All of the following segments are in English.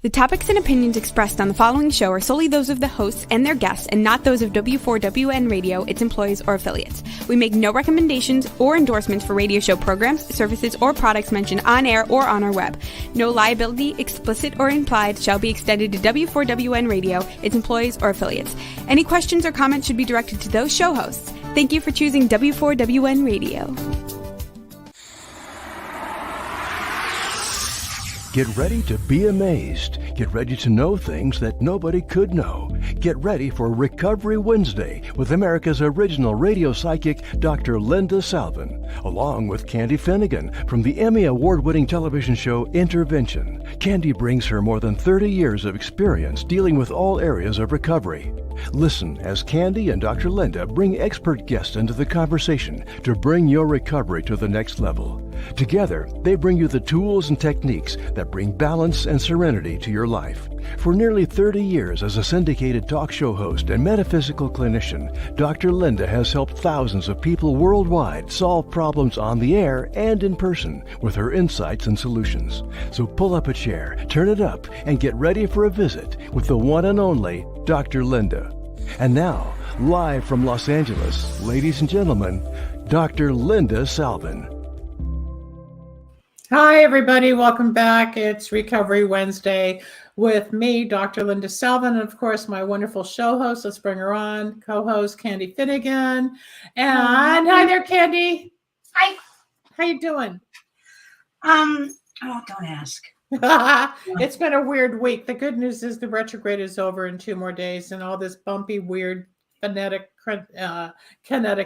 The topics and opinions expressed on the following show are solely those of the hosts and their guests and not those of W4WN Radio, its employees, or affiliates. We make no recommendations or endorsements for radio show programs, services, or products mentioned on air or on our web. No liability, explicit or implied, shall be extended to W4WN Radio, its employees, or affiliates. Any questions or comments should be directed to those show hosts. Thank you for choosing W4WN Radio. Get ready to be amazed. Get ready to know things that nobody could know. Get ready for Recovery Wednesday with America's original radio psychic, Dr. Linda Salvin, along with Candy Finnegan from the Emmy Award-winning television show Intervention. Candy brings her more than 30 years of experience dealing with all areas of recovery. Listen as Candy and Dr. Linda bring expert guests into the conversation to bring your recovery to the next level. Together, they bring you the tools and techniques that bring balance and serenity to your life. For nearly 30 years as a syndicated talk show host and metaphysical clinician, Dr. Linda has helped thousands of people worldwide solve problems on the air and in person with her insights and solutions. So pull up a chair, turn it up, and get ready for a visit with the one and only Dr. Linda. And now, live from Los Angeles, ladies and gentlemen, Dr. Linda Salvin. Hi, everybody. Welcome back. It's Recovery Wednesday with me, Dr. Linda Salvin, and of course, my wonderful show host. Let's bring her on, co-host Candy Finnegan. And hi there, Candy. Hi. How you doing? Oh, don't ask. It's been a weird week. The good news is the retrograde is over in 2 more days, and all this bumpy, weird, kinetic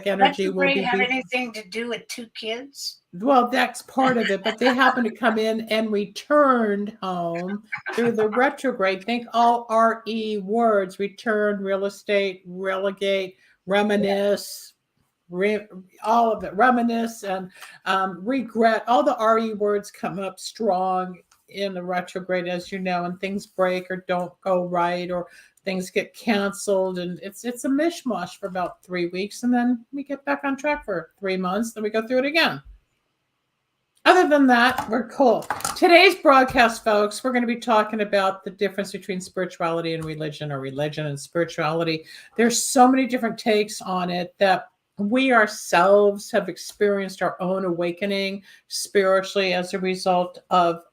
energy will be. Have anything to do with 2 kids? Well, that's part of it, but they happened to come in and returned home through the retrograde. Think all RE words: return, real estate, relegate, reminisce, all of it, reminisce and regret. All the RE words come up strong in the retrograde, as you know, and things break or don't go right, or things get canceled, and it's a mishmash for about 3 weeks, and then we get back on track for 3 months, then we go through it again. Other than that, we're cool. Today's broadcast, folks, we're going to be talking about the difference between spirituality and religion, or religion and spirituality. There's so many different takes on it that we ourselves have experienced our own awakening spiritually as a result of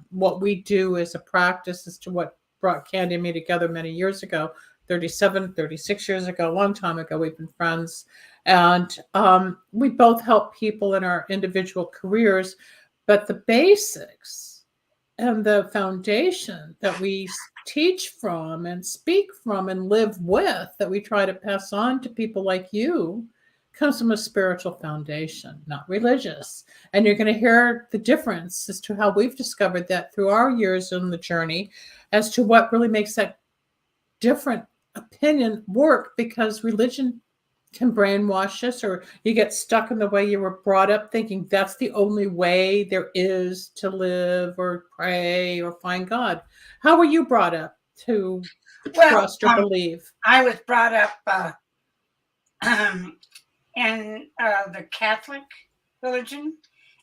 what we do as a practice, as to what brought Candy and me together many years ago, 36 years ago, a long time ago. We've been friends. And we both help people in our individual careers, but the basics and the foundation that we teach from and speak from and live with, that we try to pass on to people like you, comes from a spiritual foundation, not religious. And you're going to hear the difference as to how we've discovered that through our years on the journey, as to what really makes that different opinion work, because religion can brainwash us, or you get stuck in the way you were brought up, thinking that's the only way there is to live or pray or find God. How were you brought up to trust or believe? I was brought up in the Catholic religion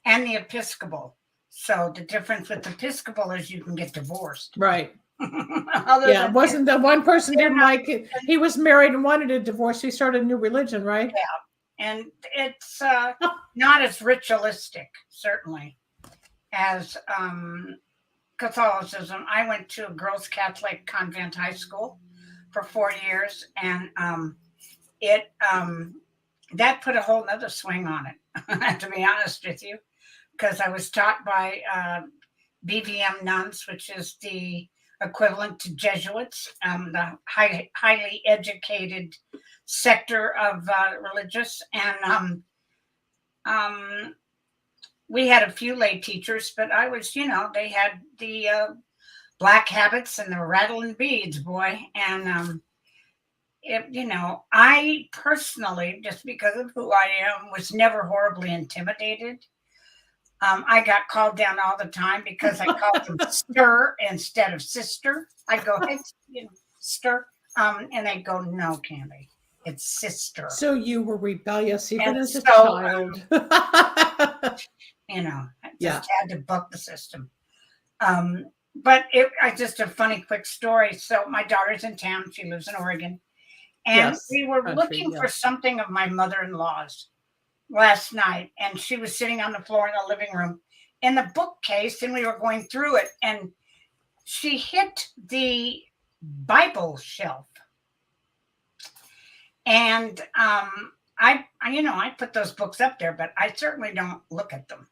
and the Episcopal. So the difference with Episcopal is you can get divorced. Right. Yeah, wasn't the one person didn't like it? He was married and wanted a divorce. He started a new religion, right? Yeah, and it's not as ritualistic, certainly, as Catholicism. I went to a girls' Catholic convent high school for 4 years, and that put a whole nother swing on it, to be honest with you, because I was taught by BVM nuns, which is the equivalent to Jesuits, the highly educated sector of religious. And we had a few lay teachers, but I was, they had the black habits and the rattling beads, boy. And, I personally, just because of who I am, was never horribly intimidated. I got called down all the time because I called them stir instead of sister. I'd go, hey, stir. And they'd go, no, Candy, it's sister. So you were rebellious even as a child. I just had to buck the system. but I just a funny quick story. So my daughter's in town. She lives in Oregon. And Yes, we were country, looking yeah. for something of my mother-in-law's last night. And she was sitting on the floor in the living room in the bookcase, and we were going through it. And she hit the Bible shelf. And I put those books up there, but I certainly don't look at them.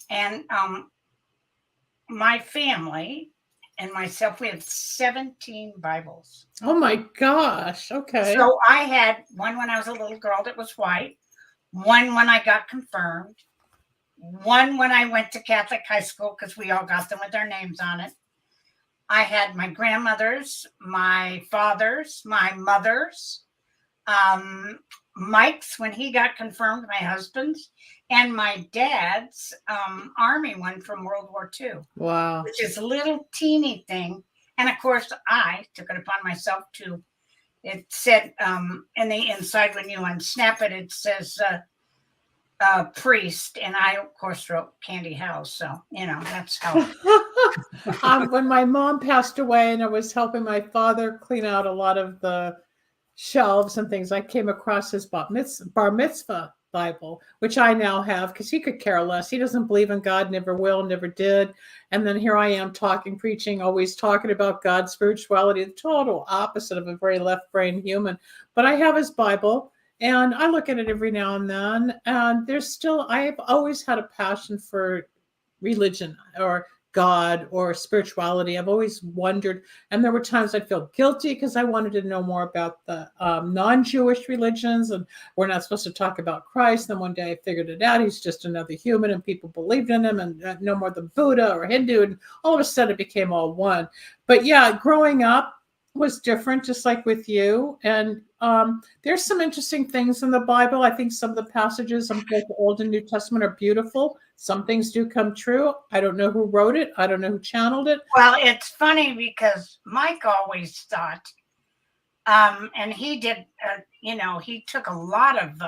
And my family and myself, we have 17 Bibles. Oh my gosh. Okay. So I had one when I was a little girl that was white, one when I got confirmed, one when I went to Catholic high school because we all got them with their names on it. I had my grandmother's, my father's, my mother's, Mike's when he got confirmed, my husband's, and my dad's army one from World War II. Wow. Which is a little teeny thing. And of course, I took it upon myself to, it said in the inside, when you unsnap it, it says priest. And I, of course, wrote Candy House. So, that's how. When my mom passed away and I was helping my father clean out a lot of the shelves and things, I came across his bar mitzvah Bible, which I now have because he could care less. He doesn't believe in God, never will, never did. And then here I am preaching, always talking about God's spirituality, the total opposite of a very left-brain human. But I have his Bible and I look at it every now and then. And I've always had a passion for religion or God or spirituality. I've always wondered, and there were times I'd feel guilty because I wanted to know more about the non-Jewish religions, and we're not supposed to talk about Christ. Then one day I figured it out. He's just another human, and people believed in him, and no more than Buddha or Hindu, and all of a sudden it became all one. But yeah, growing up was different, just like with you. And there's some interesting things in the Bible. I think some of the passages in both the Old and New Testament are beautiful. Some things do come true. I don't know who wrote it. I don't know who channeled it. Well, it's funny because Mike always thought, and he did, he took a lot of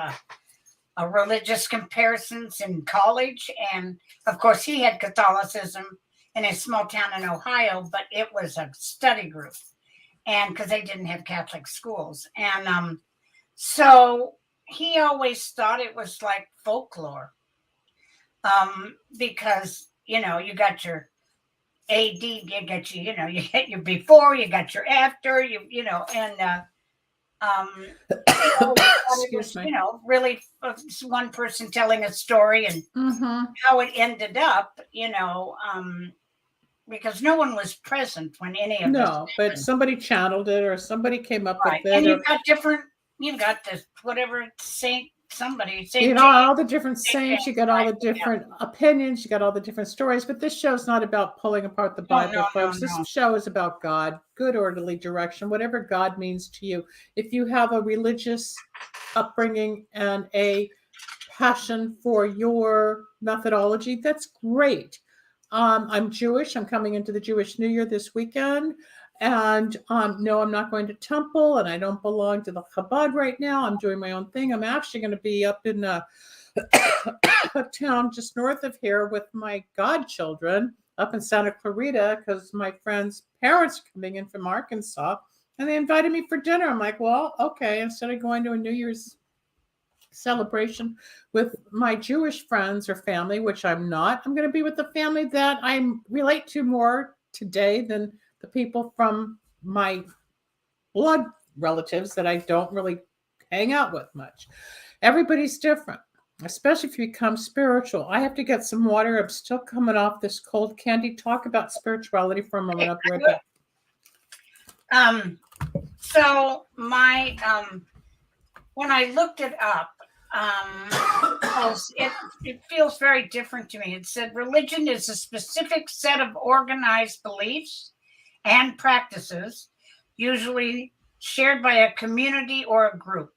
religious comparisons in college. And of course, he had Catholicism in a small town in Ohio, but it was a study group. And because they didn't have Catholic schools. And so he always thought it was like folklore. Because, you got your AD, you get you get your before, you got your after, and Excuse me. Really one person telling a story and how it ended up, because no one was present when any of this happened. But somebody channeled it or somebody came up with it. And you've got this whatever saint, somebody. All the different saints, you got all the different opinions, you got all the different stories. But this show's not about pulling apart the Bible, folks. This show is about God, good orderly direction, whatever God means to you. If you have a religious upbringing and a passion for your methodology, that's great. I'm Jewish. I'm coming into the Jewish New Year this weekend. And no, I'm not going to temple, and I don't belong to the Chabad right now. I'm doing my own thing. I'm actually going to be up in a town just north of here with my godchildren up in Santa Clarita because my friend's parents are coming in from Arkansas, and they invited me for dinner. I'm like, well, okay. Instead of going to a New Year's celebration with my Jewish friends or family, which I'm not, I'm going to be with the family that I relate to more today than the people from my blood relatives that I don't really hang out with much. Everybody's different, especially if you become spiritual. I have to get some water. I'm still coming off this cold. Candy, talk about spirituality for a moment. I'll be right back. So my when I looked it up, it feels very different to me. It said religion is a specific set of organized beliefs and practices, usually shared by a community or a group.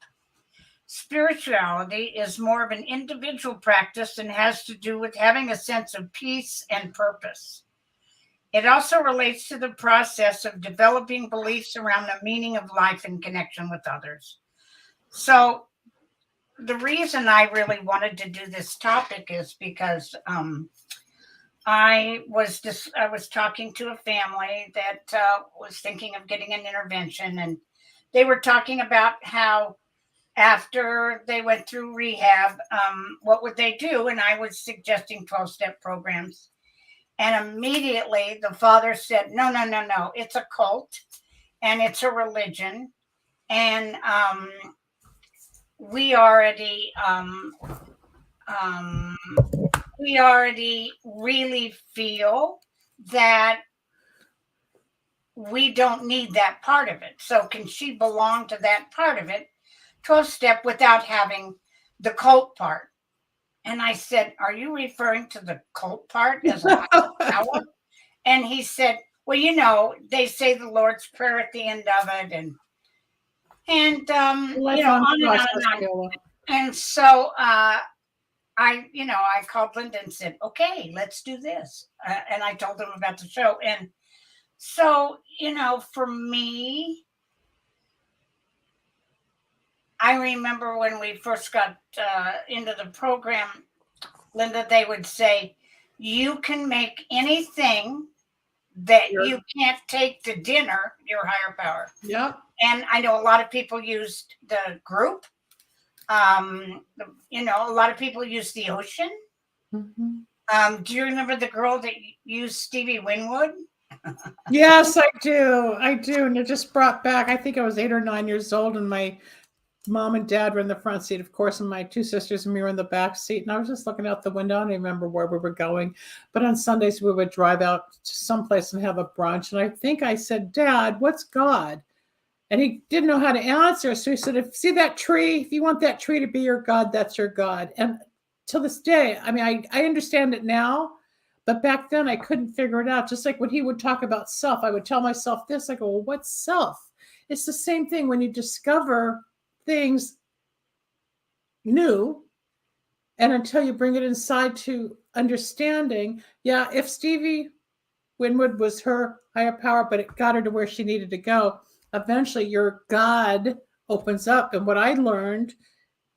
Spirituality is more of an individual practice and has to do with having a sense of peace and purpose. It also relates to the process of developing beliefs around the meaning of life in connection with others. So the reason I really wanted to do this topic is because I was talking to a family that was thinking of getting an intervention, and they were talking about how after they went through rehab, what would they do? And I was suggesting 12-step programs. And immediately the father said, no, no, no, no. It's a cult and it's a religion. And we already really feel that we don't need that part of it. So can she belong to that part of it, 12-step, without having the cult part? And I said, are you referring to the cult part as a higher power? And he said, well, you know, they say the Lord's Prayer at the end of it, and you know, on and on and on. And so I called Linda and said, okay, let's do this. And I told them about the show. And so, you know, for me, I remember when we first got into the program, Linda, they would say, you can make anything that you can't take to dinner, your higher power. Yep. And I know a lot of people used the group. You know, a lot of people use the ocean. Mm-hmm. Do you remember the girl that used Stevie Winwood? Yes, I do. And it just brought back, I think I was 8 or 9 years old, and my mom and dad were in the front seat, of course, and my 2 sisters and me were in the back seat. And I was just looking out the window. I don't even remember where we were going. But on Sundays, we would drive out to someplace and have a brunch. And I think I said, Dad, what's God? And he didn't know how to answer. So he said, see that tree? If you want that tree to be your God, that's your God. And till this day, I mean, I understand it now. But back then, I couldn't figure it out. Just like when he would talk about self, I would tell myself this. I go, well, what's self? It's the same thing when you discover things new, and until you bring it inside to understanding, yeah, if Stevie Winwood was her higher power, but it got her to where she needed to go, eventually your God opens up. And what I learned,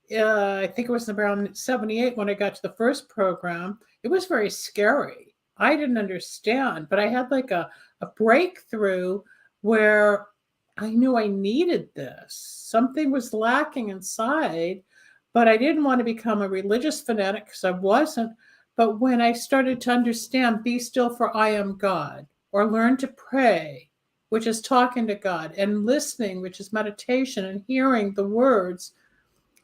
I think it was around 78 when I got to the first program, it was very scary. I didn't understand, but I had like a breakthrough where I knew I needed this. Something was lacking inside, but I didn't want to become a religious fanatic because I wasn't. But when I started to understand, be still for I am God, or learn to pray, which is talking to God, and listening, which is meditation, and hearing the words,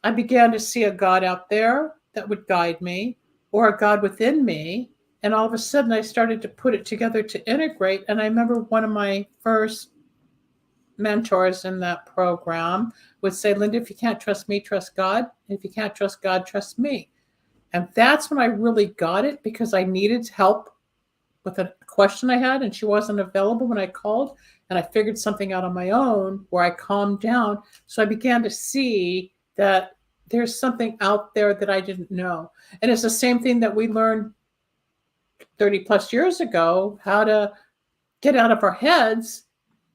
I began to see a God out there that would guide me, or a God within me. And all of a sudden, I started to put it together to integrate. And I remember one of my first mentors in that program would say, Linda, if you can't trust me, trust God. And if you can't trust God, trust me. And that's when I really got it, because I needed help with a question I had, and she wasn't available when I called, and I figured something out on my own where I calmed down. So I began to see that there's something out there that I didn't know. And it's the same thing that we learned 30 plus years ago, how to get out of our heads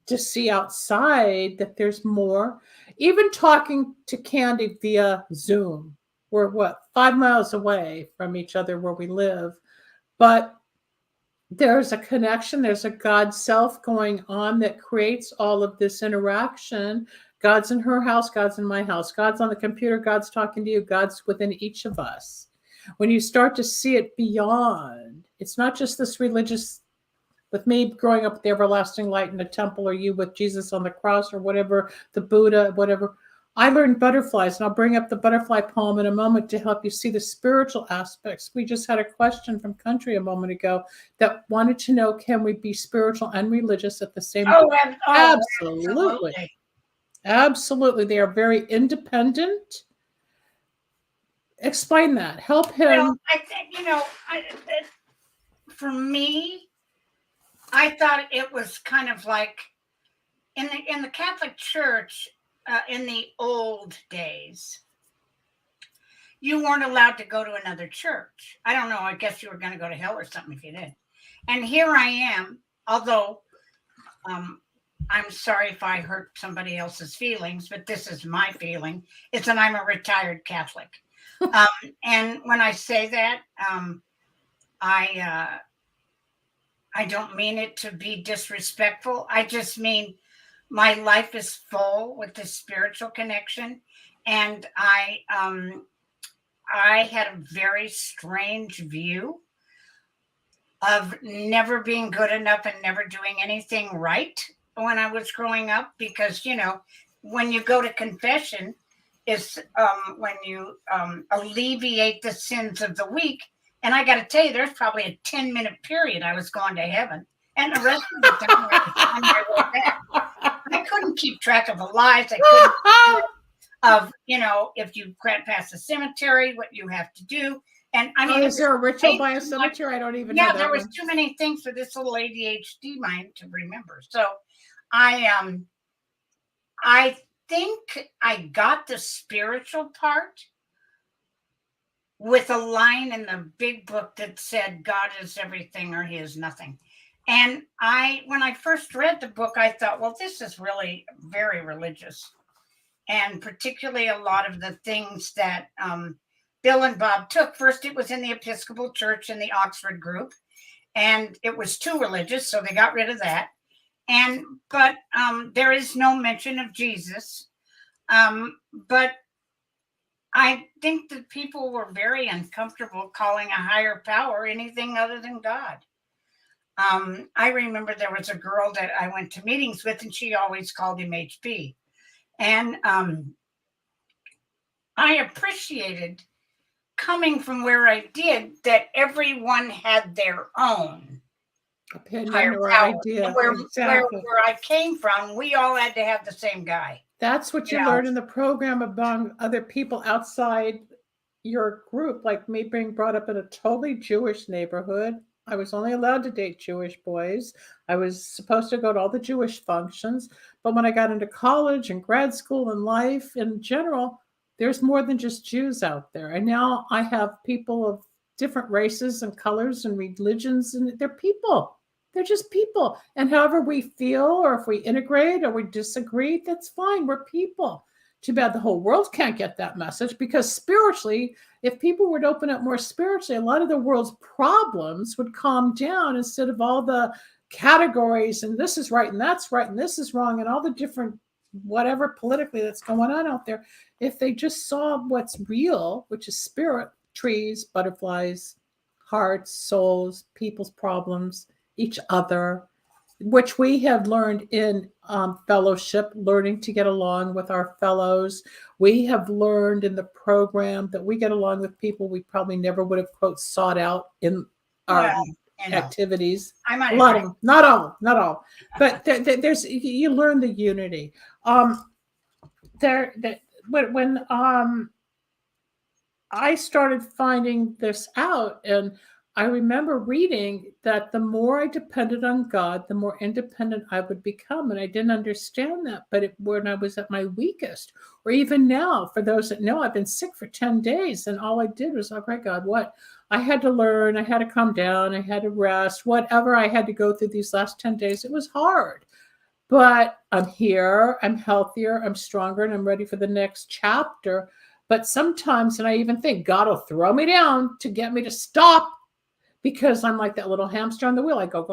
to see outside that there's more. Even talking to Candy via Zoom. We're 5 miles away from each other where we live, but there's a connection. There's a God self going on that creates all of this interaction. God's in her house. God's in my house. God's on the computer. God's talking to you. God's within each of us. When you start to see it beyond, it's not just this religious, with me growing up with the everlasting light in the temple, or you with Jesus on the cross, or whatever, the Buddha, whatever. I learned butterflies, and I'll bring up the butterfly poem in a moment to help you see the spiritual aspects. We just had a question from Country a moment ago that wanted to know, can we be spiritual and religious at the same time? Absolutely. Absolutely. They are very independent. Explain that. Help him. Well, I think, for me, I thought it was kind of like in the Catholic Church, in the old days, you weren't allowed to go to another church. I don't know. I guess you were going to go to hell or something if you did. And here I am, although I'm sorry if I hurt somebody else's feelings, but this is my feeling. It's that I'm a retired Catholic. And when I say that, I don't mean it to be disrespectful. I just mean my life is full with this spiritual connection. And I had a very strange view of never being good enough and never doing anything right when I was growing up, because, when you go to confession, is when you alleviate the sins of the week. And I got to tell you, there's probably a 10-minute period I was going to heaven. And the rest of the time I was on my way back. I couldn't keep track of the lies. I couldn't of, if you pass the cemetery, what you have to do. And I mean, is there a ritual by a cemetery? I don't even know. Yeah, there was too many things for this little ADHD mind to remember. So I think I got the spiritual part with a line in the big book that said, God is everything or he is nothing. And when I first read the book, I thought, well, this is really very religious. And particularly a lot of the things that Bill and Bob took. First, it was in the Episcopal Church in the Oxford group, and it was too religious, so they got rid of that. But there is no mention of Jesus. But I think that people were very uncomfortable calling a higher power anything other than God. I remember there was a girl that I went to meetings with, and she always called him HP. And I appreciated, coming from where I did, that everyone had their own opinion higher or power. idea. Where Exactly. I came from, we all had to have the same guy. That's what you learn in the program among other people outside your group. Like me being brought up in a totally Jewish neighborhood. I was only allowed to date Jewish boys. I was supposed to go to all the Jewish functions. But when I got into college and grad school and life in general, there's more than just Jews out there. And now I have people of different races and colors and religions, and they're people. They're just people. And however we feel, or if we integrate or we disagree, that's fine. We're people. Too bad the whole world can't get that message, because spiritually, if people would open up more spiritually, a lot of the world's problems would calm down, instead of all the categories and this is right and that's right and this is wrong and all the different whatever politically that's going on out there. If they just saw what's real, which is spirit, trees, butterflies, hearts, souls, people's problems, each other, which we have learned in fellowship, learning to get along with our fellows. We have learned in the program that we get along with people we probably never would have, quote, sought out in our activities. A lot of them, not all, but there's, you learn the unity. When I started finding this out, and I remember reading that the more I depended on God, the more independent I would become. And I didn't understand that. But when I was at my weakest, or even now, for those that know, I've been sick for 10 days. And all I did was, okay, God, what? I had to learn. I had to calm down. I had to rest. Whatever I had to go through these last 10 days, it was hard. But I'm here. I'm healthier. I'm stronger. And I'm ready for the next chapter. But sometimes, and I even think God will throw me down to get me to stop, because I'm like that little hamster on the wheel. I go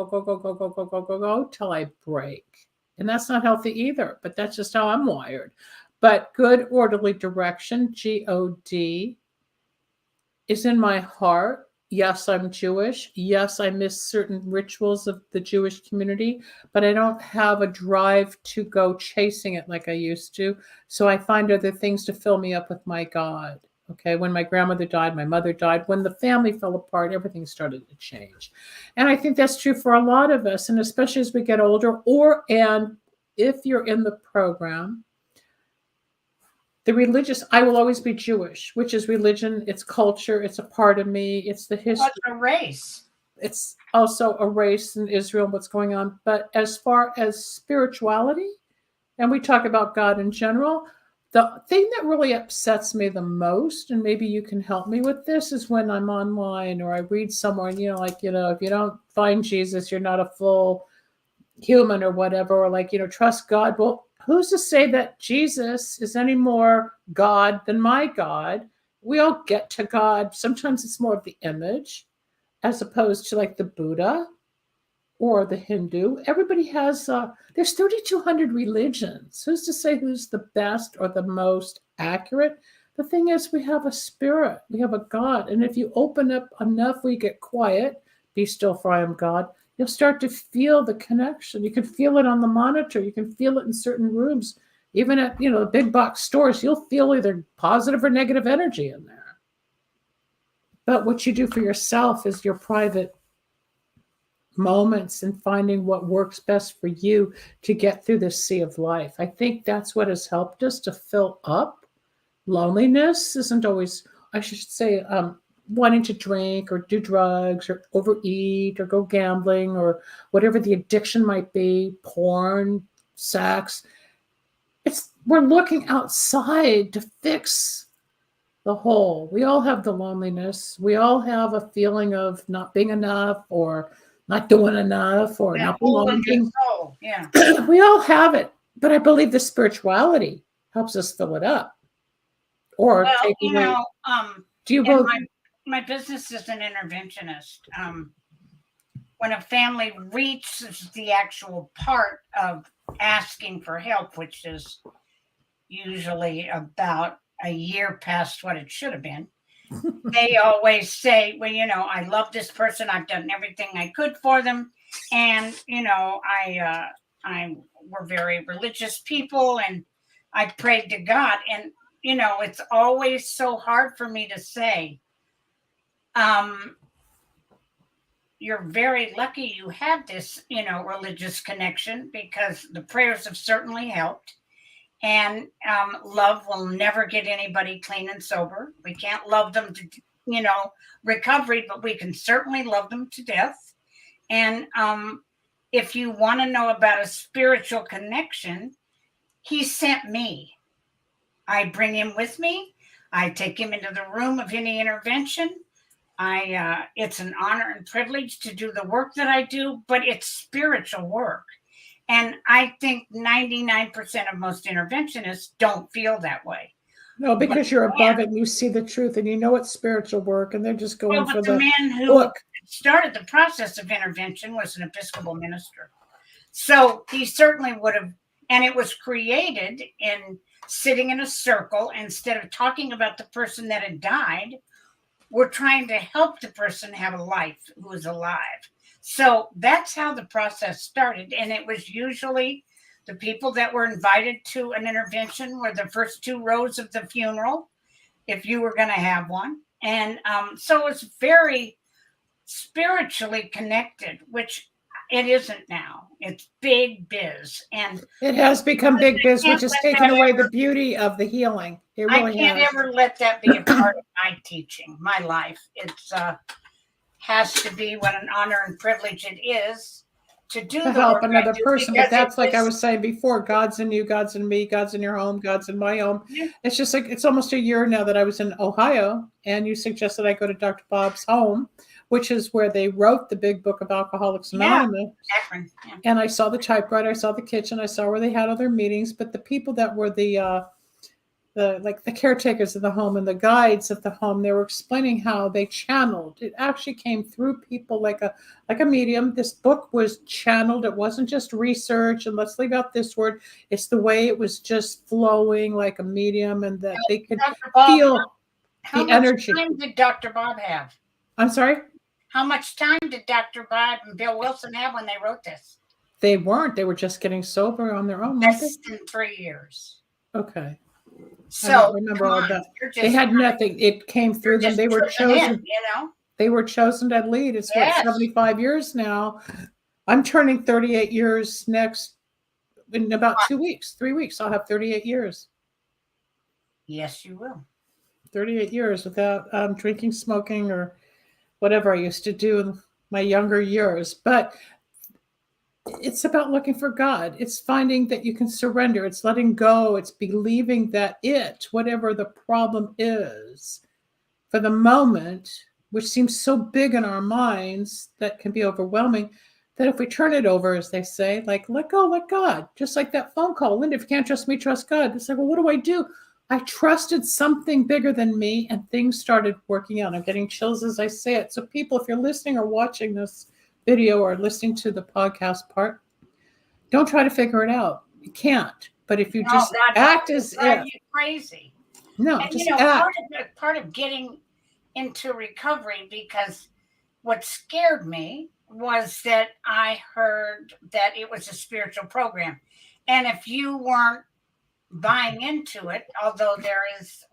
till I break. And that's not healthy either, but that's just how I'm wired. But good orderly direction, God, is in my heart. Yes, I'm Jewish. Yes, I miss certain rituals of the Jewish community, but I don't have a drive to go chasing it like I used to. So I find other things to fill me up with my God. Okay, when my grandmother died, my mother died, when the family fell apart, everything started to change. And I think that's true for a lot of us, and especially as we get older, and if you're in the program, the religious, I will always be Jewish, which is religion, it's culture, it's a part of me, it's the history. It's a race. It's also a race in Israel, what's going on. But as far as spirituality, and we talk about God in general, the thing that really upsets me the most, and maybe you can help me with this, is when I'm online or I read somewhere, and, if you don't find Jesus, you're not a full human or whatever, or trust God. Well, who's to say that Jesus is any more God than my God? We all get to God. Sometimes it's more of the image as opposed to like the Buddha. or the Hindu. Everybody has, there's 3,200 religions. Who's to say who's the best or the most accurate? The thing is, we have a spirit, we have a God. And if you open up enough, we get quiet, be still for I am God, you'll start to feel the connection. You can feel it on the monitor. You can feel it in certain rooms. Even at, the big box stores, you'll feel either positive or negative energy in there. But what you do for yourself is your private moments and finding what works best for you to get through this sea of life. I think that's what has helped us to fill up. Loneliness isn't always, I should say, wanting to drink or do drugs or overeat or go gambling or whatever the addiction might be, porn, sex. We're looking outside to fix the whole. We all have the loneliness. We all have a feeling of not being enough or not doing enough or not belonging. Yeah. We all have it, but I believe the spirituality helps us fill it up. Or take away. Do you both? My business is an interventionist. When a family reaches the actual part of asking for help, which is usually about a year past what it should have been, they always say, well, I love this person. I've done everything I could for them. And, we're very religious people and I prayed to God. And, it's always so hard for me to say, you're very lucky you have this, religious connection because the prayers have certainly helped. And love will never get anybody clean and sober. We can't love them to, recovery, but we can certainly love them to death. And if you want to know about a spiritual connection, he sent me. I bring him with me. I take him into the room of any intervention. It's an honor and privilege to do the work that I do, but it's spiritual work. And I think 99% of most interventionists don't feel that way. No, because you're above it and you see the truth and you know it's spiritual work and they're just going for the man who started the process of intervention was an Episcopal minister. So he certainly would have, and it was created in sitting in a circle instead of talking about the person that had died. We're trying to help the person have a life who is alive. So that's how the process started. And it was usually the people that were invited to an intervention were the first two rows of the funeral, if you were going to have one. And so it's very spiritually connected, which it isn't now. It's big biz. And it has become big biz, which has taken away the beauty of the healing. It really I can't ever let that be a part of my teaching, my life. It's has to be what an honor and privilege it is to do to help another person. But that's like I was saying before, God's in you, God's in me, God's in your home, God's in my home. Yeah. It's just like, it's almost a year now that I was in Ohio and you suggested I go to Dr. Bob's home, which is where they wrote the big book of Alcoholics Anonymous. Yeah. And I saw the typewriter, I saw the kitchen, I saw where they had all their meetings, but the people that were the caretakers of the home and the guides of the home, they were explaining how they channeled. It actually came through people like a medium. This book was channeled. It wasn't just research and let's leave out this word. It's the way it was just flowing like a medium and that they could feel the energy. How much time did Dr. Bob have? I'm sorry? How much time did Dr. Bob and Bill Wilson have when they wrote this? They weren't. They were just getting sober on their own. Less than 3 years. Okay. So I don't remember all that. They had nothing. It came through them. They were chosen. They were chosen to lead. It's what, 75 years now. I'm turning 38 years next in about 2 weeks, 3 weeks. I'll have 38 years. Yes, you will. 38 years without drinking, smoking, or whatever I used to do in my younger years. But it's about looking for God. It's finding that you can surrender. It's letting go. It's believing that whatever the problem is, for the moment, which seems so big in our minds that can be overwhelming, that if we turn it over, as they say, like, let go, let God. Just like that phone call. Linda, if you can't trust me, trust God. It's like, well, what do I do? I trusted something bigger than me and things started working out. I'm getting chills as I say it. So people, if you're listening or watching this, video or listening to the podcast part, don't try to figure it out. You can't. But if you just act as if, you crazy. No, and just act. Part of getting into recovery, because what scared me was that I heard that it was a spiritual program, and if you weren't buying into it, although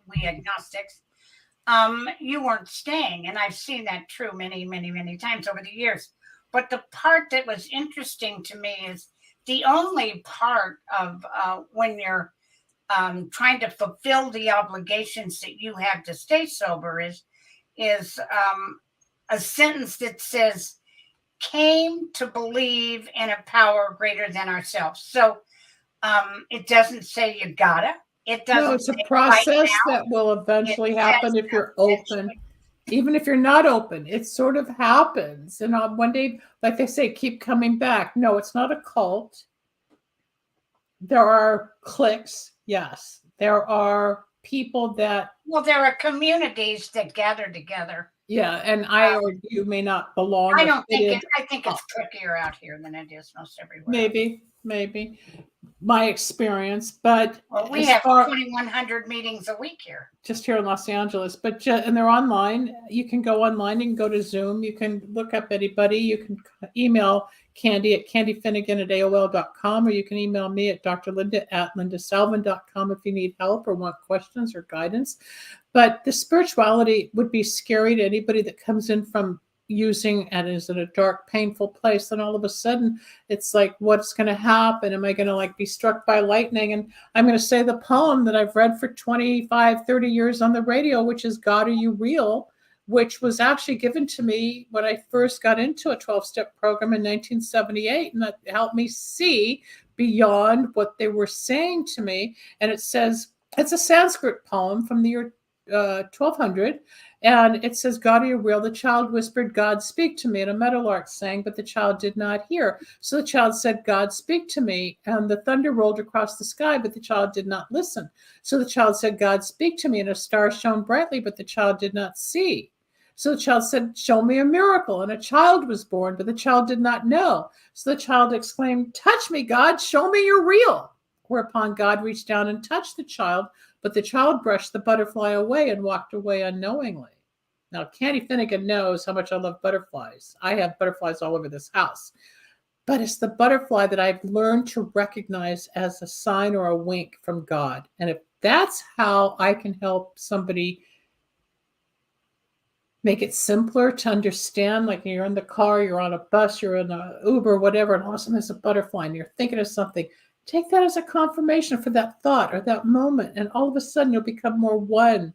we agnostics, you weren't staying. And I've seen that true many, many, many times over the years. But the part that was interesting to me is the only part of when you're trying to fulfill the obligations that you have to stay sober is a sentence that says, came to believe in a power greater than ourselves. So it doesn't say you gotta. It doesn't. No, it's a process that will eventually happen if you're open. Even if you're not open, it sort of happens. And on one day, like they say, keep coming back. No, it's not a cult. There are cliques. Yes. There are people that. Well, there are communities that gather together. Yeah. And I or you may not belong. I don't think I think it's trickier out here than it is most everywhere. Maybe. My experience, but we have 2,100 meetings a week here. Just here in Los Angeles, and they're online. You can go online, you can go to Zoom, you can look up anybody, you can email Candy at candyfinnegan@aol.com, or you can email me at drlinda@lindasalvin.com if you need help or want questions or guidance. But the spirituality would be scary to anybody that comes in from using and is in a dark, painful place. Then all of a sudden it's like, what's going to happen? Am I going to be struck by lightning? And I'm going to say the poem that I've read for 25, 30 years on the radio, which is God, Are You Real? Which was actually given to me when I first got into a 12-step program in 1978. And that helped me see beyond what they were saying to me. And it says, it's a Sanskrit poem from the year 1200. And it says, God, are you real? The child whispered, God, speak to me. And a meadowlark sang, but the child did not hear. So the child said, God, speak to me. And the thunder rolled across the sky, but the child did not listen. So the child said, God, speak to me. And a star shone brightly, but the child did not see. So the child said, show me a miracle. And a child was born, but the child did not know. So the child exclaimed, touch me, God, show me you're real. Whereupon God reached down and touched the child, but the child brushed the butterfly away and walked away unknowingly. Now, Candy Finnegan knows how much I love butterflies. I have butterflies all over this house. But it's the butterfly that I've learned to recognize as a sign or a wink from God. And if that's how I can help somebody make it simpler to understand, like you're in the car, you're on a bus, you're in an Uber, whatever, and all of a sudden there's a butterfly and you're thinking of something, take that as a confirmation for that thought or that moment. And all of a sudden you'll become more one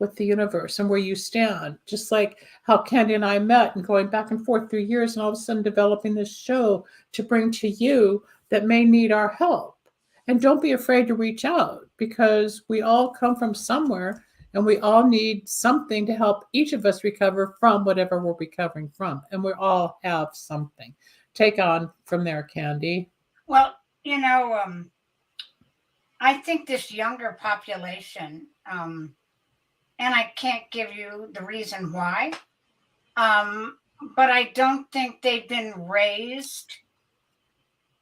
with the universe and where you stand. Just like how Candy and I met and going back and forth through years and all of a sudden developing this show to bring to you that may need our help. And don't be afraid to reach out, because we all come from somewhere and we all need something to help each of us recover from whatever we're recovering from. And we all have something. Take on from there, Candy. Well, I think this younger population, and I can't give you the reason why, but I don't think they've been raised,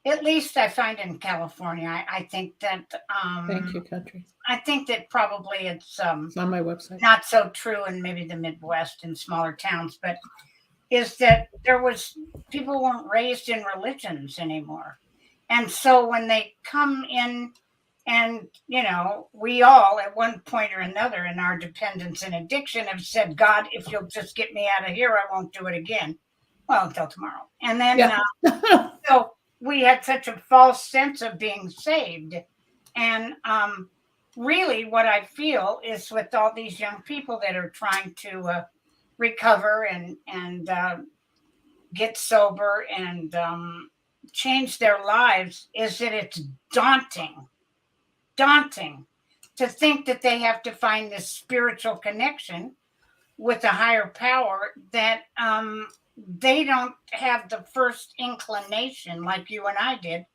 at least I find in California. I think that... Thank you, country. I think that probably it's on my website. Not so true in maybe the Midwest and smaller towns, but is that people weren't raised in religions anymore. And so when they come in and, we all at one point or another in our dependence and addiction have said, God, if you'll just get me out of here, I won't do it again. Well, until tomorrow. And then, so we had such a false sense of being saved. And really what I feel is with all these young people that are trying to recover and get sober and change their lives, is that it's daunting to think that they have to find this spiritual connection with a higher power that they don't have the first inclination, like you and I did,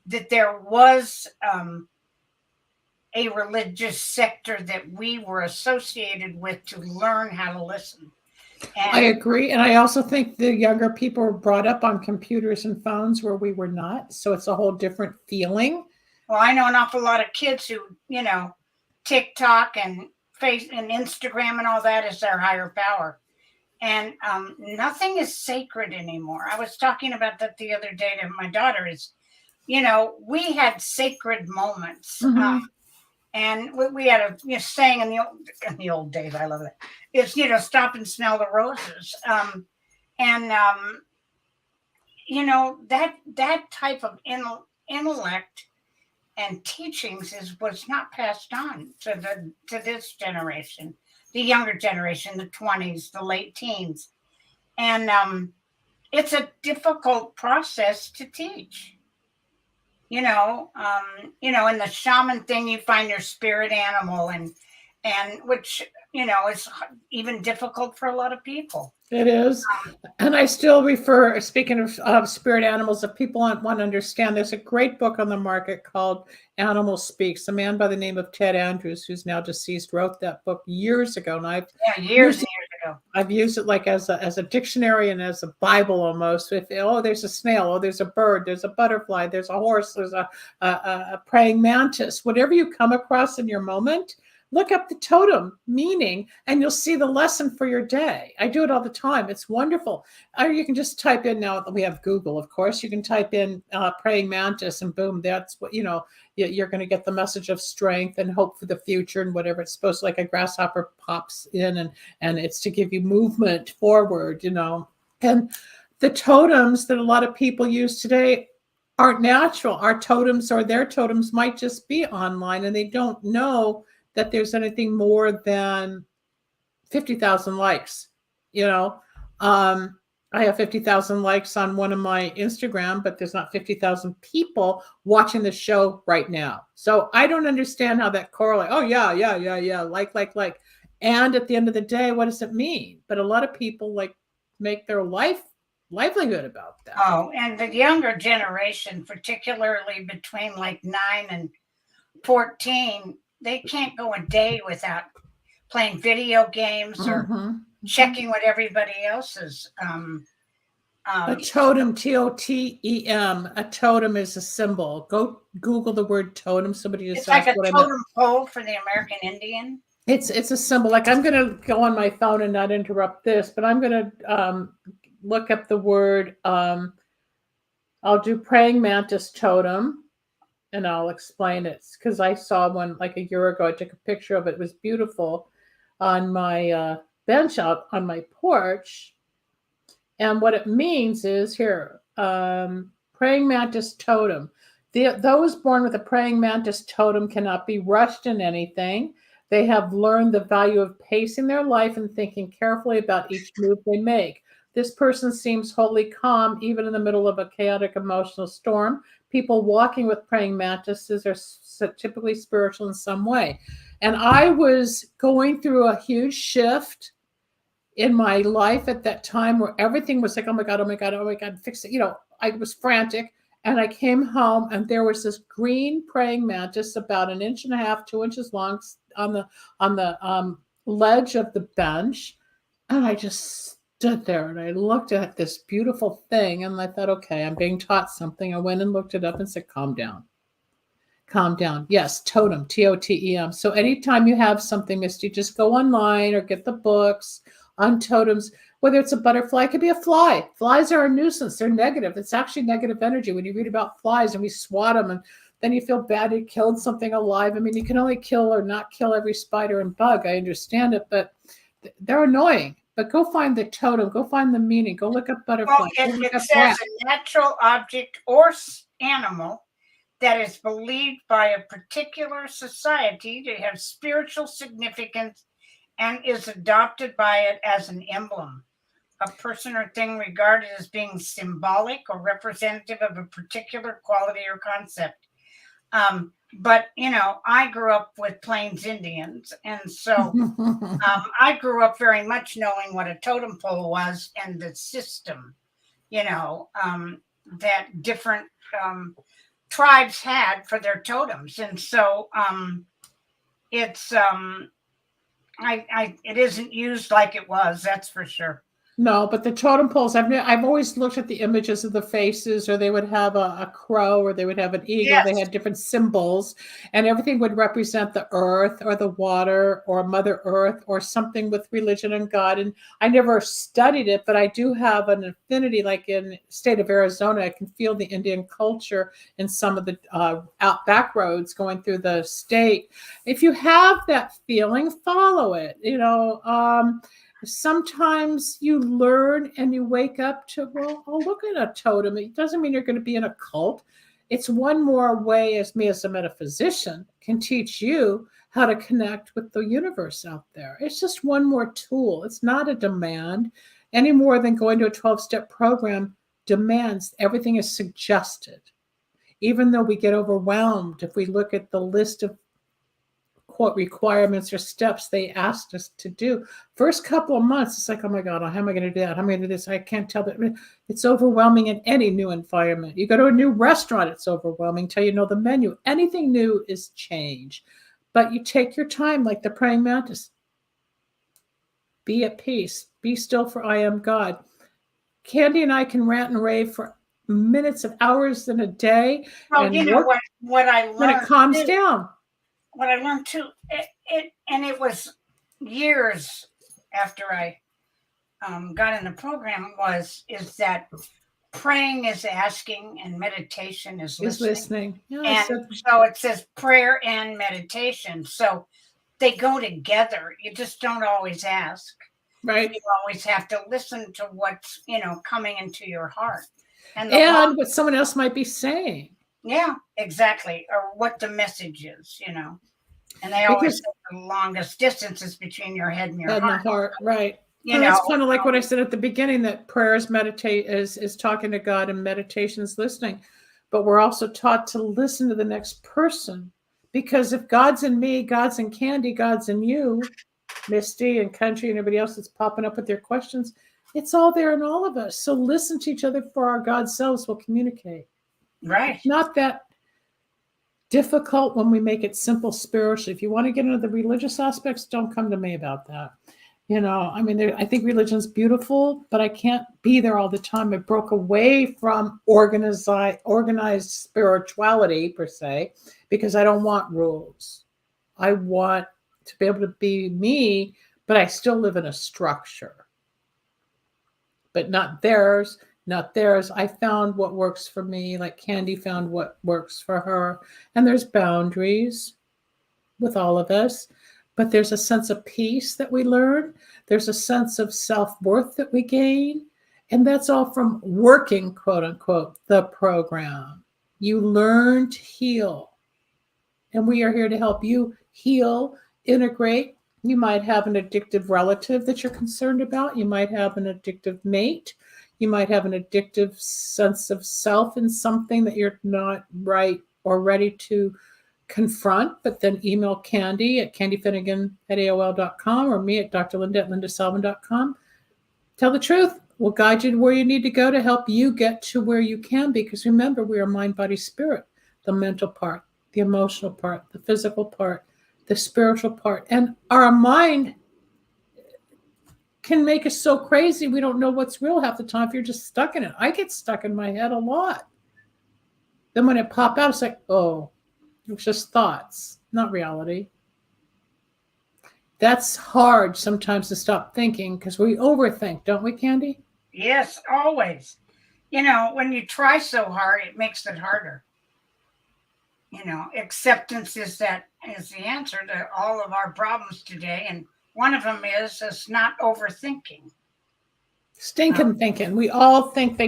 that there was a religious sector that we were associated with to learn how to listen. I agree. And I also think the younger people were brought up on computers and phones where we were not. So it's a whole different feeling. Well, I know an awful lot of kids who, TikTok and Instagram and all that is their higher power. And nothing is sacred anymore. I was talking about that the other day to my daughter we had sacred moments. And we had a saying in the old days, I love it. It's, stop and smell the roses. That type of intellect and teachings was not passed on to this generation, the younger generation, the 20s, the late teens. And it's a difficult process to teach. In the shaman thing, you find your spirit animal and which, is even difficult for a lot of people. It is. And I still refer, speaking of spirit animals, if people want to understand, there's a great book on the market called Animal Speaks. A man by the name of Ted Andrews, who's now deceased, wrote that book years ago. And years ago. I've used it like as a dictionary and as a Bible almost. There's a snail, there's a bird, there's a butterfly, there's a horse, there's a praying mantis. Whatever you come across in your moment, look up the totem meaning and you'll see the lesson for your day. I do it all the time. It's wonderful. Or you can just type in, now we have Google, of course, you can type in praying mantis and boom, that's what, you're going to get the message of strength and hope for the future and whatever. It's supposed to, like a grasshopper pops in and it's to give you movement forward, And the totems that a lot of people use today aren't natural. Our totems or their totems might just be online and they don't know that there's anything more than 50,000 likes. I have 50,000 likes on one of my Instagram, but there's not 50,000 people watching the show right now. So I don't understand how that correlates. Oh, yeah. Like. And at the end of the day, what does it mean? But a lot of people make their livelihood about that. Oh, and the younger generation, particularly between 9 and 14, they can't go a day without playing video games or checking what everybody else is. A totem, TOTEM. A totem is a symbol. Go Google the word totem. Somebody just it's like a totem pole for the American Indian. It's a symbol. Like, I'm going to go on my phone and not interrupt this, but I'm going to look up the word. I'll do praying mantis totem. And I'll explain it because I saw one like a year ago. I took a picture of it. It was beautiful on my bench out on my porch. And what it means is here, praying mantis totem. Those born with a praying mantis totem cannot be rushed in anything. They have learned the value of pacing their life and thinking carefully about each move they make. This person seems wholly calm, even in the middle of a chaotic emotional storm. People walking with praying mantises are typically spiritual in some way. And I was going through a huge shift in my life at that time where everything was like, oh my God, fix it. I was frantic. And I came home and there was this green praying mantis about 1.5 inches, 2 inches long on the ledge of the bench. And I just stood there and I looked at this beautiful thing and I thought, okay, I'm being taught something. I went and looked it up and said, calm down. Calm down. Yes, totem, TOTEM. So anytime you have something, Misty, just go online or get the books on totems, whether it's a butterfly, it could be a fly. Flies are a nuisance. They're negative. It's actually negative energy. When you read about flies and we swat them and then you feel bad you killed something alive. I mean, you can only kill or not kill every spider and bug. I understand it, but they're annoying. But go find the totem. Go find the meaning. Go look up butterfly. Well, it says a natural object or animal that is believed by a particular society to have spiritual significance and is adopted by it as an emblem. A person or thing regarded as being symbolic or representative of a particular quality or concept. But, I grew up with Plains Indians. And so I grew up very much knowing what a totem pole was and the system, that different tribes had for their totems. And so it's it isn't used like it was, that's for sure. No, but the totem poles, I've always looked at the images of the faces, or they would have a crow, or they would have an eagle. Yes. They had different symbols, and everything would represent the earth or the water or Mother Earth or something with religion and God. And I never studied it, but I do have an affinity, like in the state of Arizona, I can feel the Indian culture in some of the out back roads going through the state. If you have that feeling, follow it. Sometimes you learn and you wake up to, well, I'll look at a totem. It doesn't mean you're going to be in a cult. It's one more way, as me as a metaphysician can teach you how to connect with the universe out there. It's just one more tool. It's not a demand any more than going to a 12-step program demands. Everything is suggested. Even though we get overwhelmed if we look at the list of quote requirements or steps they asked us to do. First couple of months, it's like, oh my God, how am I going to do that? How am I going to do this? I can't tell. That it's overwhelming in any new environment. You go to a new restaurant, it's overwhelming till you know the menu. Anything new is change. But you take your time, like the praying mantis. Be at peace. Be still, for I am God. Candy and I can rant and rave for minutes of hours in a day. Well, and you know what I learned. When it calms down. What I learned too, it was years after I got in the program, is that praying is asking and meditation is listening. Yeah, and so it says prayer and meditation. So they go together. You just don't always ask. Right. You always have to listen to what's, coming into your heart. And what someone else might be saying. Yeah, exactly. Or what the message is, And they always say the longest distances between your head and your heart. And the heart, right. That's kind of like what I said at the beginning, that prayer is meditate is talking to God and meditation is listening. But we're also taught to listen to the next person. Because if God's in me, God's in Candy, God's in you, Misty and Country and everybody else that's popping up with their questions, it's all there in all of us. So listen to each other, for our God selves will communicate. Right. It's not that difficult when we make it simple spiritually. If you want to get into the religious aspects, don't come to me about that. I think religion's beautiful, but I can't be there all the time. I broke away from organized spirituality per se, because I don't want rules. I want to be able to be me, but I still live in a structure. But not theirs. I found what works for me, like Candy found what works for her. And there's boundaries with all of us, but there's a sense of peace that we learn. There's a sense of self-worth that we gain. And that's all from working, quote unquote, the program. You learn to heal. And we are here to help you heal, integrate. You might have an addictive relative that you're concerned about. You might have an addictive mate. You might have an addictive sense of self in something that you're not right or ready to confront, but then email Candy at candyfinnegan@aol.com or me at drlinda@lindasalvin.com. Tell the truth. We'll guide you to where you need to go to help you get to where you can be. Because remember, we are mind, body, spirit, the mental part, the emotional part, the physical part, the spiritual part. And our mind can make us so crazy we don't know what's real half the time if you're just stuck in it. I get stuck in my head a lot. Then when it pops out, it's like, oh, it was just thoughts, not reality. That's hard sometimes to stop thinking, because we overthink, don't we, Candy? Yes, always. When you try so hard, it makes it harder. Acceptance is the answer to all of our problems today. And one of them is not overthinking. Stinking thinking. We all think,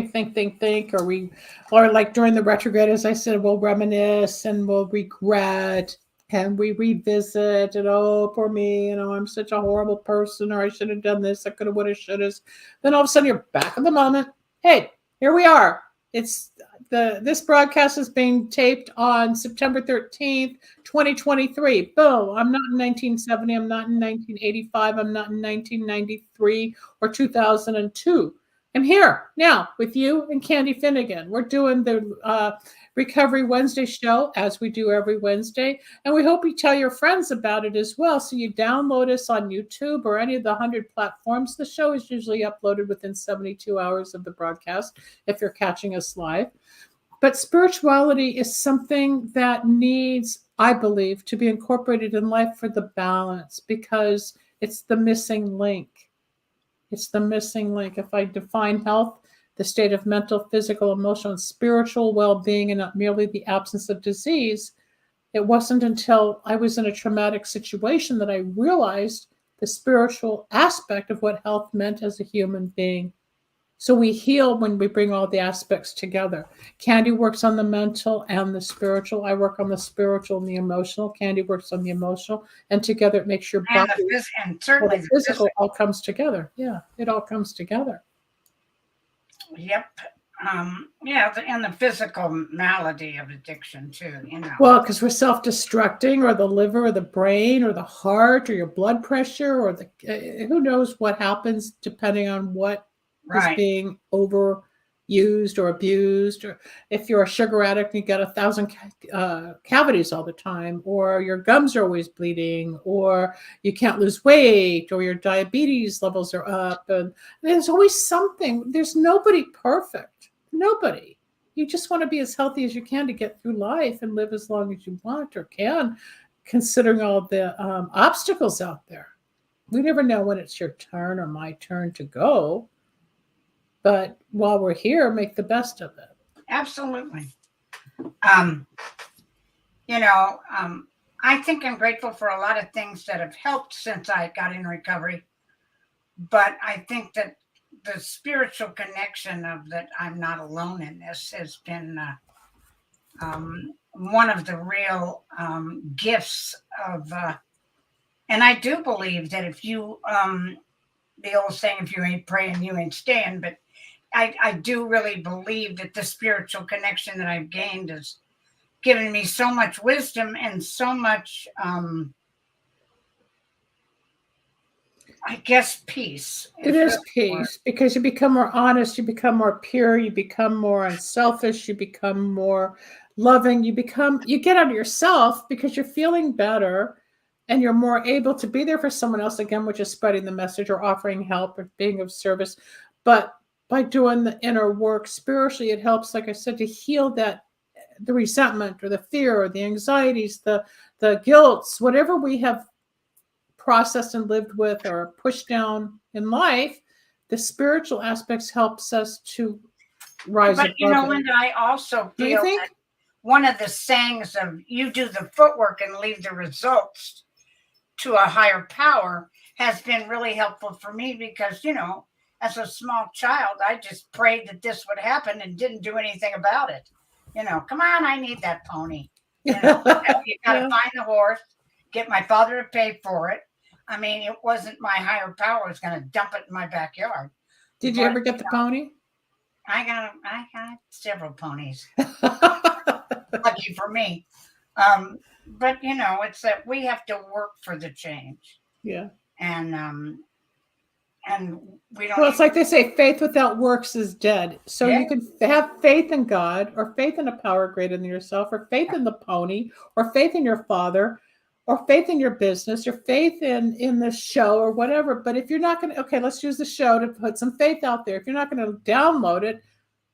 or like during the retrograde, as I said, we'll reminisce and we'll regret and we revisit and, oh, poor me, I'm such a horrible person, or I should have done this, I could have, would have, should have. Then all of a sudden you're back in the moment. Hey, here we are. This broadcast is being taped on September 13th, 2023. Boom. I'm not in 1970. I'm not in 1985. I'm not in 1993 or 2002. I'm here now with you and Candy Finnegan. We're doing the Recovery Wednesday show as we do every Wednesday. And we hope you tell your friends about it as well. So you download us on YouTube or any of the 100 platforms. The show is usually uploaded within 72 hours of the broadcast if you're catching us live. But spirituality is something that needs, I believe, to be incorporated in life for the balance, because it's the missing link. It's the missing link. If I define health, the state of mental, physical, emotional, and spiritual well-being, and not merely the absence of disease, it wasn't until I was in a traumatic situation that I realized the spiritual aspect of what health meant as a human being. So we heal when we bring all the aspects together. Candy works on the mental and the spiritual. I work on the spiritual and the emotional. Candy works on the emotional. And together it makes your body and certainly the physical all comes together. Yeah, it all comes together. Yep. Yeah, and the physical malady of addiction too, Well, because we're self-destructing, or the liver or the brain or the heart or your blood pressure, or the who knows what happens depending on what is being overused or abused, or if you're a sugar addict and you got 1,000 cavities all the time, or your gums are always bleeding, or you can't lose weight, or your diabetes levels are up, and there's always something. There's nobody perfect. Nobody. You just want to be as healthy as you can to get through life and live as long as you want or can, considering all the obstacles out there. We never know when it's your turn or my turn to go. But while we're here, make the best of it. Absolutely. I think I'm grateful for a lot of things that have helped since I got in recovery. But I think that the spiritual connection of that I'm not alone in this has been one of the real gifts of, and I do believe that if you, the old saying, if you ain't praying, you ain't staying, but I do really believe that the spiritual connection that I've gained has given me so much wisdom and so much, I guess, peace. It is peace, because you become more honest, you become more pure, you become more unselfish, you become more loving, you get out of yourself because you're feeling better, and you're more able to be there for someone else, again, which is spreading the message or offering help or being of service. But by doing the inner work spiritually, it helps, like I said, to heal the resentment or the fear or the anxieties, the guilts, whatever we have processed and lived with or pushed down in life. The spiritual aspects helps us to rise above it. Linda, I also feel that one of the sayings of you do the footwork and leave the results to a higher power has been really helpful for me, because, as a small child, I just prayed that this would happen and didn't do anything about it. Come on, I need that pony. You got to find the horse, get my father to pay for it. I mean, it wasn't my higher power was going to dump it in my backyard. Did you ever get the pony? I got several ponies. Lucky for me. But it's that we have to work for the change. Yeah. And we don't. Well, it's like they say, faith without works is dead. So you can have faith in God, or faith in a power greater than yourself, or faith in the pony, or faith in your father, or faith in your business, or faith in the show, or whatever. But if you're not going to, okay, let's use the show to put some faith out there. If you're not going to download it,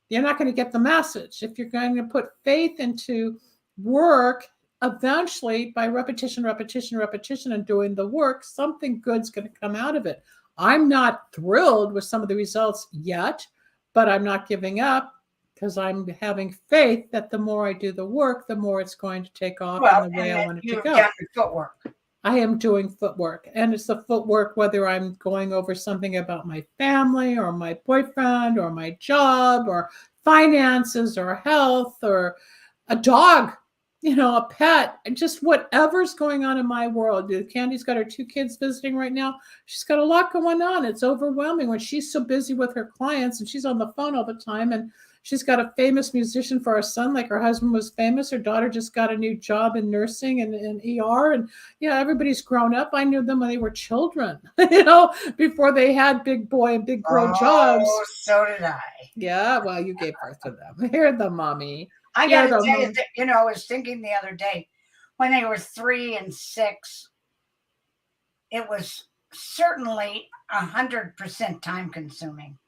you're not going to get the message. If you're going to put faith into work, eventually by repetition, and doing the work, something good's going to come out of it. I'm not thrilled with some of the results yet, but I'm not giving up, because I'm having faith that the more I do the work, the more it's going to take off in the way I want it to go. Done the footwork. I am doing footwork, and it's the footwork whether I'm going over something about my family or my boyfriend or my job or finances or health or a dog, a pet, just whatever's going on in my world. Candy's got her 2 kids visiting right now. She's got a lot going on. It's overwhelming when she's so busy with her clients and she's on the phone all the time. And She's got a famous musician for our son, like her husband was famous. Her daughter just got a new job in nursing and ER. And, everybody's grown up. I knew them when they were children, before they had big boy and big girl jobs. Oh, so did I. Yeah, well, you gave birth to them. Hear the mommy. I got to tell you that, I was thinking the other day, when they were 3 and 6, it was certainly 100% time consuming.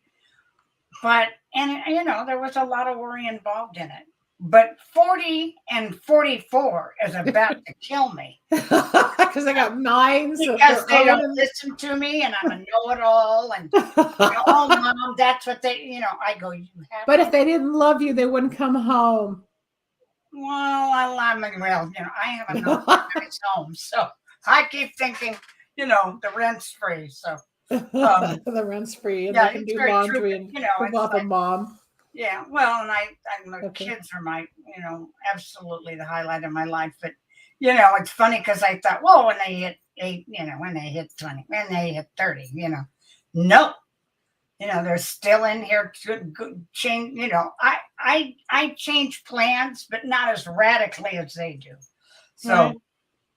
But, there was a lot of worry involved in it. But 40 and 44 is about to kill me. Because I got minds. Because they don't listen to me, and I'm a know-it-all. And, oh, Mom, that's what they, I go, you have. But if they didn't love you, they wouldn't come home. Well, I have a nice home. So I keep thinking, the rent's free. So. The rent's free, and they can do laundry and move off a mom. Yeah, well, and my kids are my, absolutely the highlight of my life. But, it's funny because I thought, well, when they hit 8, when they hit 20, when they hit 30, no, they're still in here to change. I change plans, but not as radically as they do. So,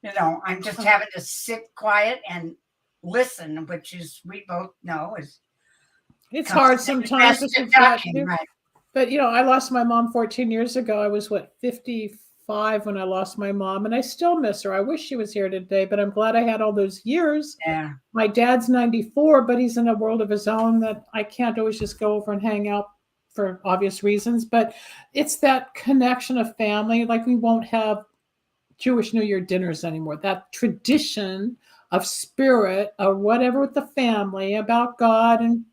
I'm just having to sit quiet and listen, which is, we both know, it's hard sometimes. Right. But I lost my mom 14 years ago. I was 55 when I lost my mom, and I still miss her. I wish she was here today, but I'm glad I had all those years. Yeah. My dad's 94, but he's in a world of his own that I can't always just go over and hang out for obvious reasons. But it's that connection of family. Like, we won't have Jewish New Year dinners anymore. That tradition of spirit or whatever with the family about God and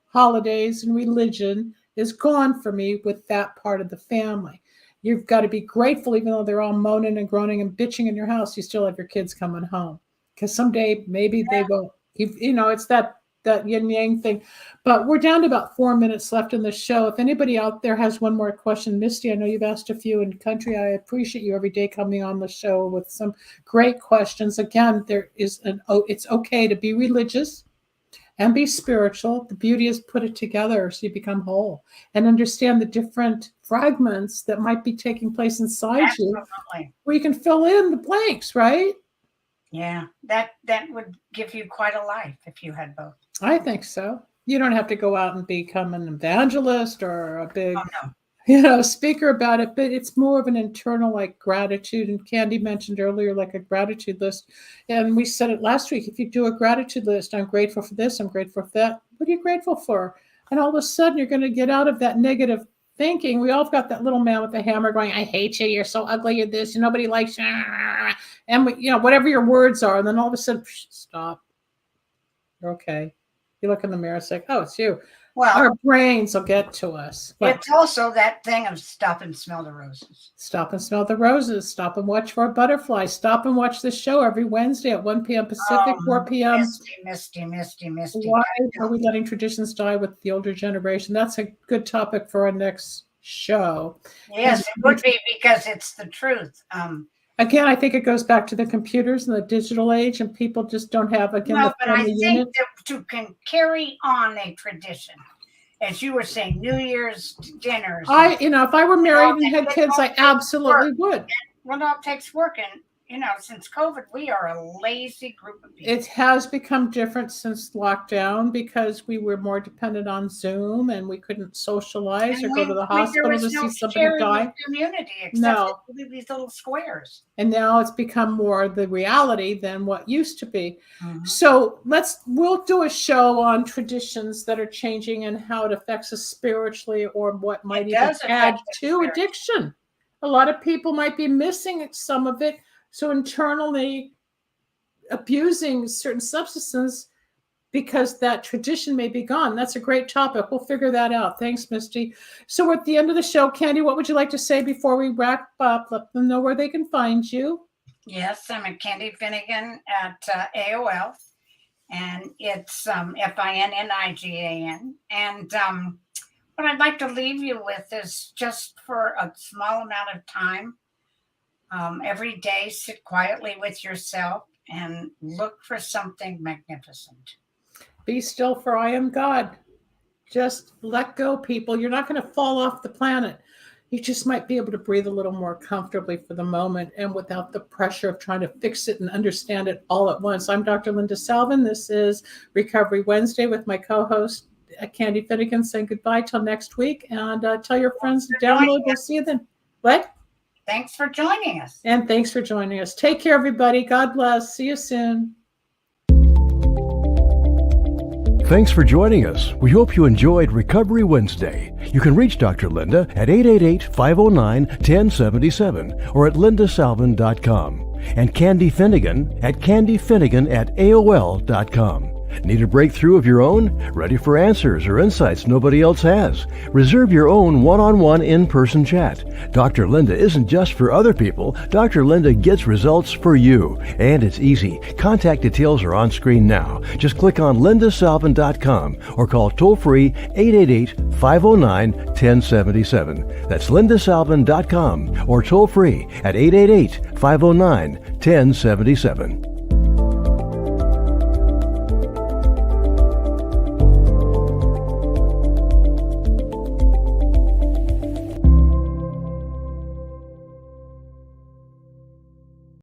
holidays and religion is gone for me with that part of the family. You've got to be grateful, even though they're all moaning and groaning and bitching in your house, you still have your kids coming home, because someday maybe they won't. It's that yin yang thing. But we're down to about 4 minutes left in the show. If anybody out there has one more question, Misty, I know you've asked a few in country. I appreciate you every day coming on the show with some great questions. Again, it's okay to be religious and be spiritual. The beauty is put it together so you become whole and understand the different fragments that might be taking place inside you, where you can fill in the blanks, right? Yeah, that would give you quite a life if you had both. I think so. You don't have to go out and become an evangelist or a big, speaker about it, but it's more of an internal, like, gratitude. And Candy mentioned earlier, like a gratitude list. And we said it last week. If you do a gratitude list, I'm grateful for this, I'm grateful for that. What are you grateful for? And all of a sudden, you're going to get out of that negative thinking. We all have got that little man with the hammer going, I hate you, you're so ugly, you're this, nobody likes you. And, whatever your words are. And then all of a sudden, stop. You're okay. You look in the mirror and say, oh, it's you. Well, our brains will get to us. But it's also that thing of stop and smell the roses. Stop and smell the roses. Stop and watch for a butterfly. Stop and watch the show every Wednesday at 1 p.m. Pacific, 4 p.m. Misty. Why are we letting traditions die with the older generation? That's a good topic for our next show. Yes, it would be, because it's the truth. Again, I think it goes back to the computers and the digital age, and people just don't have, the but I think that to carry on a tradition, as you were saying, New Year's dinners. If I were married and had kids, I absolutely would. Well, no, it takes work. And, since COVID, we are a lazy group of people. It has become different since lockdown, because we were more dependent on Zoom and we couldn't socialize or go to the hospital to see somebody die. Community, except these little squares. And now it's become more the reality than what used to be. Mm-hmm. So we'll do a show on traditions that are changing and how it affects us spiritually, or what might even add to addiction. A lot of people might be missing some of it. So internally abusing certain substances because that tradition may be gone. That's a great topic. We'll figure that out. Thanks, Misty. So we're at the end of the show. Candy, what would you like to say before we wrap up? Let them know where they can find you. Yes, I'm at Candy Finnegan at AOL. And it's FINNIGAN. And what I'd like to leave you with is, just for a small amount of time, every day, sit quietly with yourself and look for something magnificent. Be still, for I am God. Just let go, people. You're not going to fall off the planet. You just might be able to breathe a little more comfortably for the moment and without the pressure of trying to fix it and understand it all at once. I'm Dr. Linda Salvin. This is Recovery Wednesday with my co-host, Candy Finnegan, saying goodbye till next week. And tell your friends to download. We'll see you then. What? Thanks for joining us. And thanks for joining us. Take care, everybody. God bless. See you soon. Thanks for joining us. We hope you enjoyed Recovery Wednesday. You can reach Dr. Linda at 888-509-1077 or at lindasalvin.com and Candy Finnegan at candyfinnegan@aol.com. Need a breakthrough of your own? Ready for answers or insights nobody else has? Reserve your own one-on-one in-person chat. Dr. Linda isn't just for other people. Dr. Linda gets results for you. And it's easy. Contact details are on screen now. Just click on lindasalvin.com or call toll-free 888-509-1077. That's lindasalvin.com or toll-free at 888-509-1077.